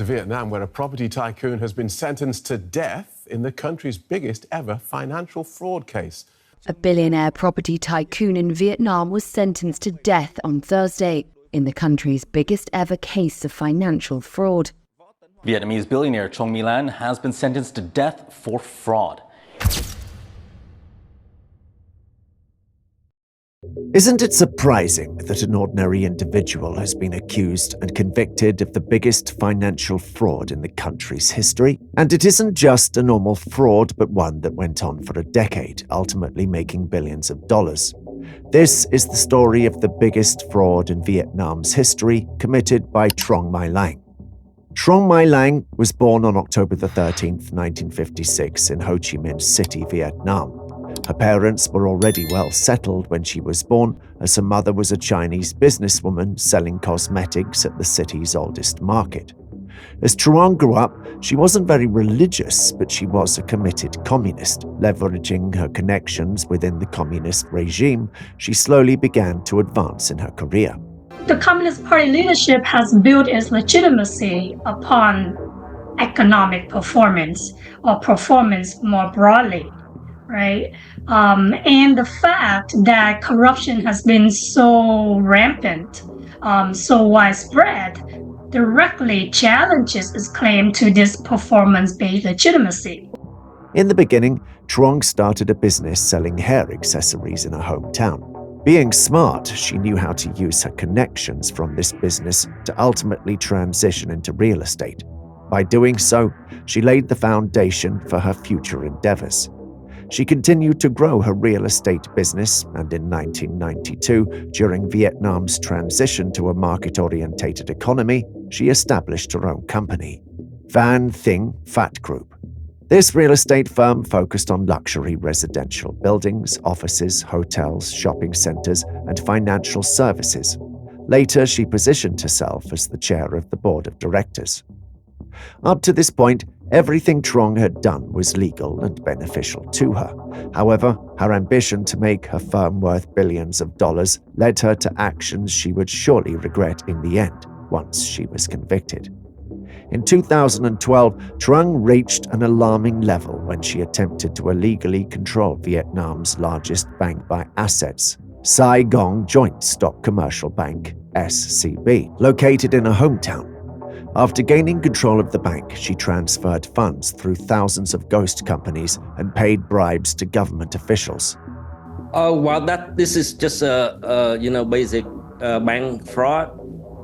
to Vietnam, where a property tycoon has been sentenced to death in the country's biggest ever financial fraud case. A billionaire property tycoon in Vietnam was sentenced to death on Thursday in the country's biggest ever case of financial fraud. Vietnamese billionaire Truong My Lan has been sentenced to death for fraud. Isn't it surprising that an ordinary individual has been accused and convicted of the biggest financial fraud in the country's history? And it isn't just a normal fraud, but one that went on for a decade, ultimately making billions of dollars. This is the story of the biggest fraud in Vietnam's history, committed by Truong My Lan. Truong My Lan was born on October 13, 1956 in Ho Chi Minh City, Vietnam. Her parents were already well settled when she was born, as her mother was a Chinese businesswoman selling cosmetics at the city's oldest market. As Truong grew up, she wasn't very religious, but she was a committed communist. Leveraging her connections within the communist regime, she slowly began to advance in her career. The Communist Party leadership has built its legitimacy upon economic performance, or performance more broadly. Right? And the fact that corruption has been so rampant, so widespread, directly challenges its claim to this performance-based legitimacy. In the beginning, Truong started a business selling hair accessories in her hometown. Being smart, she knew how to use her connections from this business to ultimately transition into real estate. By doing so, she laid the foundation for her future endeavors. She continued to grow her real estate business, and in 1992, during Vietnam's transition to a market-orientated economy, she established her own company, Van Thing Phat Group. This real estate firm focused on luxury residential buildings, offices, hotels, shopping centers, and financial services. Later, she positioned herself as the chair of the board of directors. Up to this point, everything Truong had done was legal and beneficial to her. However, her ambition to make her firm worth billions of dollars led her to actions she would surely regret in the end, once she was convicted. In 2012, Truong reached an alarming level when she attempted to illegally control Vietnam's largest bank by assets, Saigon Joint Stock Commercial Bank, SCB, located in her hometown. After gaining control of the bank, she transferred funds through thousands of ghost companies and paid bribes to government officials. This is just a basic bank fraud,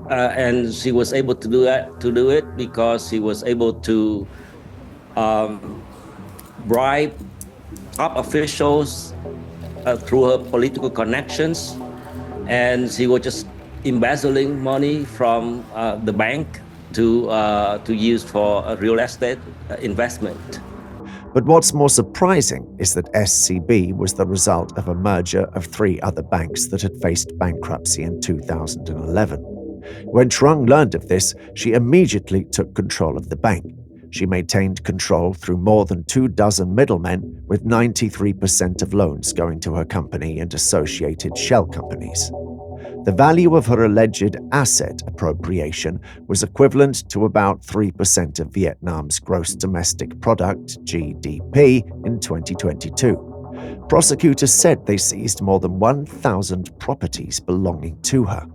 and she was able to do it because she was able to bribe top officials through her political connections, and she was just embezzling money from the bank to use for a real estate investment. But what's more surprising is that SCB was the result of a merger of 3 other banks that had faced bankruptcy in 2011. When Truong learned of this, she immediately took control of the bank. She maintained control through more than 24 middlemen, with 93% of loans going to her company and associated shell companies. The value of her alleged asset appropriation was equivalent to about 3% of Vietnam's gross domestic product, GDP, in 2022. Prosecutors said they seized more than 1,000 properties belonging to her.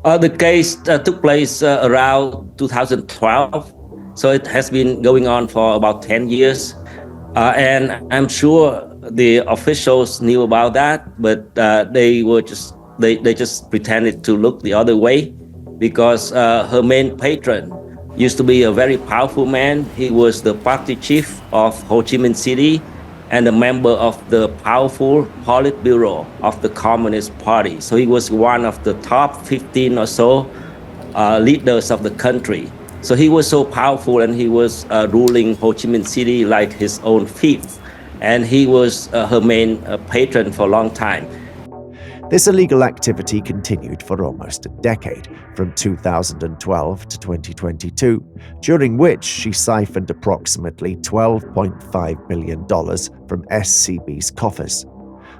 The case took place around 2012, so it has been going on for about 10 years. And I'm sure the officials knew about that, but they just pretended to look the other way, because her main patron used to be a very powerful man. He was the party chief of Ho Chi Minh City and a member of the powerful Politburo of the Communist Party. So he was one of the top 15 or so leaders of the country. So he was so powerful, and he was ruling Ho Chi Minh City like his own fief. And he was her main patron for a long time. This illegal activity continued for almost a decade, from 2012 to 2022, during which she siphoned approximately $12.5 billion from SCB's coffers.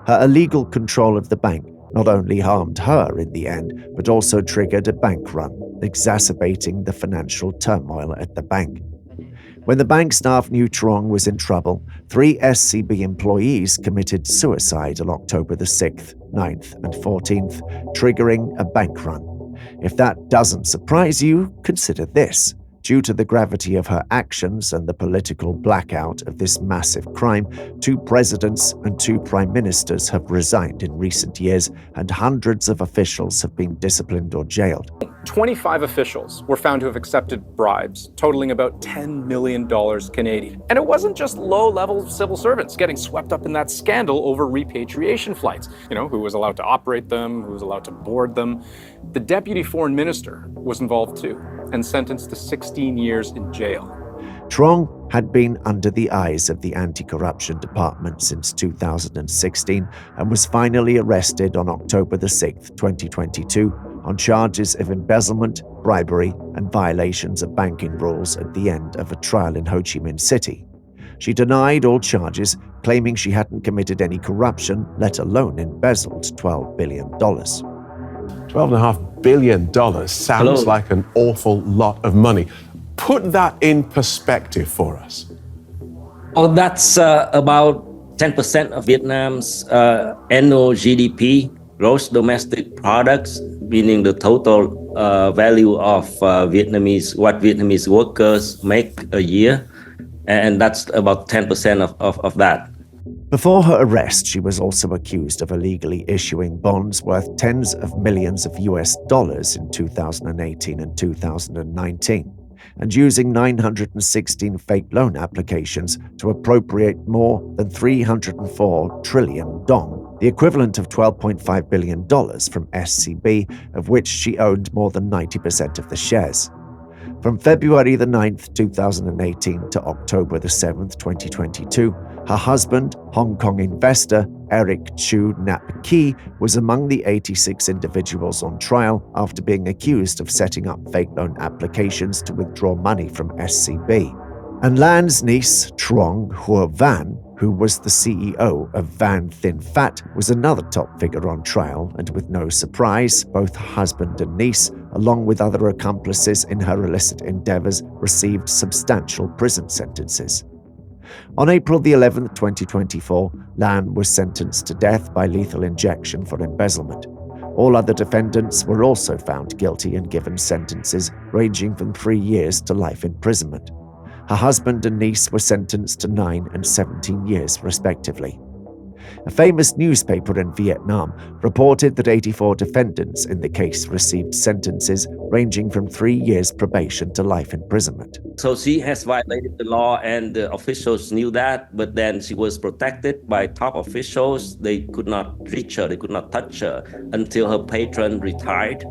Her illegal control of the bank not only harmed her in the end, but also triggered a bank run, exacerbating the financial turmoil at the bank. When the bank staff knew Truong was in trouble, 3 SCB employees committed suicide on October the 6th, 9th, and 14th, triggering a bank run. If that doesn't surprise you, consider this. Due to the gravity of her actions and the political blackout of this massive crime, 2 presidents and 2 prime ministers have resigned in recent years, and hundreds of officials have been disciplined or jailed. 25 officials were found to have accepted bribes, totaling about $10 million Canadian. And it wasn't just low-level civil servants getting swept up in that scandal over repatriation flights. Who was allowed to operate them, who was allowed to board them. The deputy foreign minister was involved too, and sentenced to 16 years in jail. Truong had been under the eyes of the anti-corruption department since 2016 and was finally arrested on October the 6th, 2022, on charges of embezzlement, bribery, and violations of banking rules at the end of a trial in Ho Chi Minh City. She denied all charges, claiming she hadn't committed any corruption, let alone embezzled $12 billion. $12.5 billion sounds like an awful lot of money. Put that in perspective for us. Oh, that's about 10% of Vietnam's annual GDP, gross domestic products, meaning the total value of what Vietnamese workers make a year. And that's about 10% of that. Before her arrest, she was also accused of illegally issuing bonds worth tens of millions of US dollars in 2018 and 2019, and using 916 fake loan applications to appropriate more than 304 trillion dong, the equivalent of $12.5 billion from SCB, of which she owned more than 90% of the shares. From February the 9th, 2018 to October the 7th, 2022, her husband, Hong Kong investor Eric Chu Nap Ki, was among the 86 individuals on trial after being accused of setting up fake loan applications to withdraw money from SCB. And Lan's niece, Truong Hua Van, who was the CEO of Van Thin Fat, was another top figure on trial, and with no surprise, both her husband and niece, along with other accomplices in her illicit endeavors, received substantial prison sentences. On April the 11th, 2024, Lan was sentenced to death by lethal injection for embezzlement. All other defendants were also found guilty and given sentences ranging from 3 years to life imprisonment. Her husband and niece were sentenced to 9 and 17 years, respectively. A famous newspaper in Vietnam reported that 84 defendants in the case received sentences ranging from 3 years probation to life imprisonment. So she has violated the law, and the officials knew that, but then she was protected by top officials. They could not reach her, they could not touch her until her patron retired,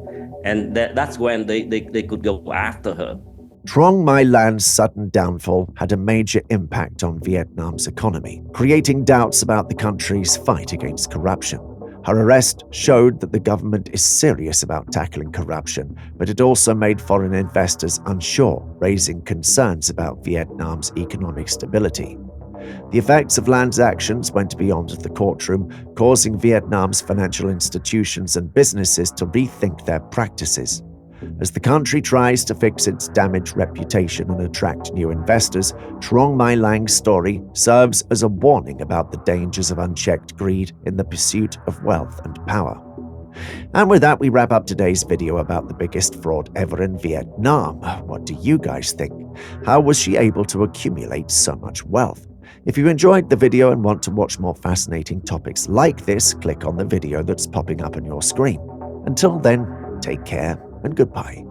and that's when they could go after her. Truong My Lan's sudden downfall had a major impact on Vietnam's economy, creating doubts about the country's fight against corruption. Her arrest showed that the government is serious about tackling corruption, but it also made foreign investors unsure, raising concerns about Vietnam's economic stability. The effects of Lan's actions went beyond the courtroom, causing Vietnam's financial institutions and businesses to rethink their practices. As the country tries to fix its damaged reputation and attract new investors, Truong My Lan's story serves as a warning about the dangers of unchecked greed in the pursuit of wealth and power. And with that, we wrap up today's video about the biggest fraud ever in Vietnam. What do you guys think? How was she able to accumulate so much wealth? If you enjoyed the video and want to watch more fascinating topics like this, click on the video that's popping up on your screen. Until then, take care and goodbye.